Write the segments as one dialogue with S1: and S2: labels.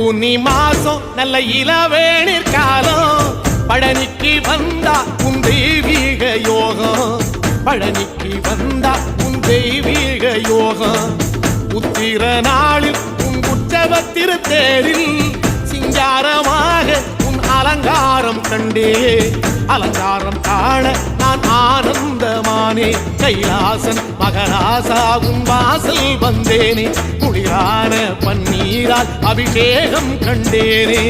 S1: பூனி மாசம் நல்ல இளவேணிற் காலம் பழனிக்கு வந்தா உன் தெய்வீக யோகம் பழனிக்கு வந்தா உன் தெய்வீக யோகம் உத்திர நாளில் உன் உற்சவ தேரில் சிங்காரமாக உன் அலங்காரம் கண்டே அலங்காரம் காண நான் ஆனந்தமானே கைலாசன் மகராசா உன் வாசல் வந்தேனே குளிரான பன்னீரால் அபிஷேகம் கண்டேனே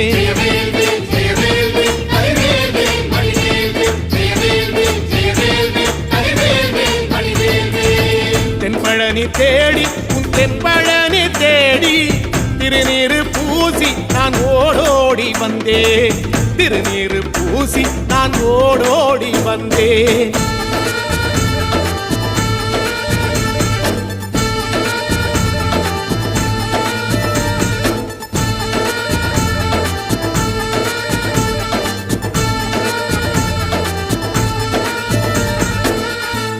S1: தென்பழனி தேடி உன் தென்பழனி தேடி திருநீரு பூசி நான் ஓடோடி வந்தேன் திருநீரு பூசி நான் ஓடோடி வந்தேன்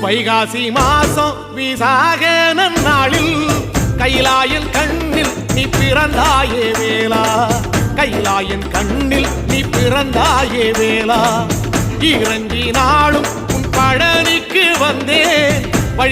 S1: வைகாசி மாசம் விசாக நன்னாளில் கைலாயன் கண்ணில் நீ பிறந்தாயே வேளா கைலாயன் கண்ணில் நீ பிறந்தாயே வேளா இறங்கி நாளும் உன் பழனிக்கு வந்தேன் வழி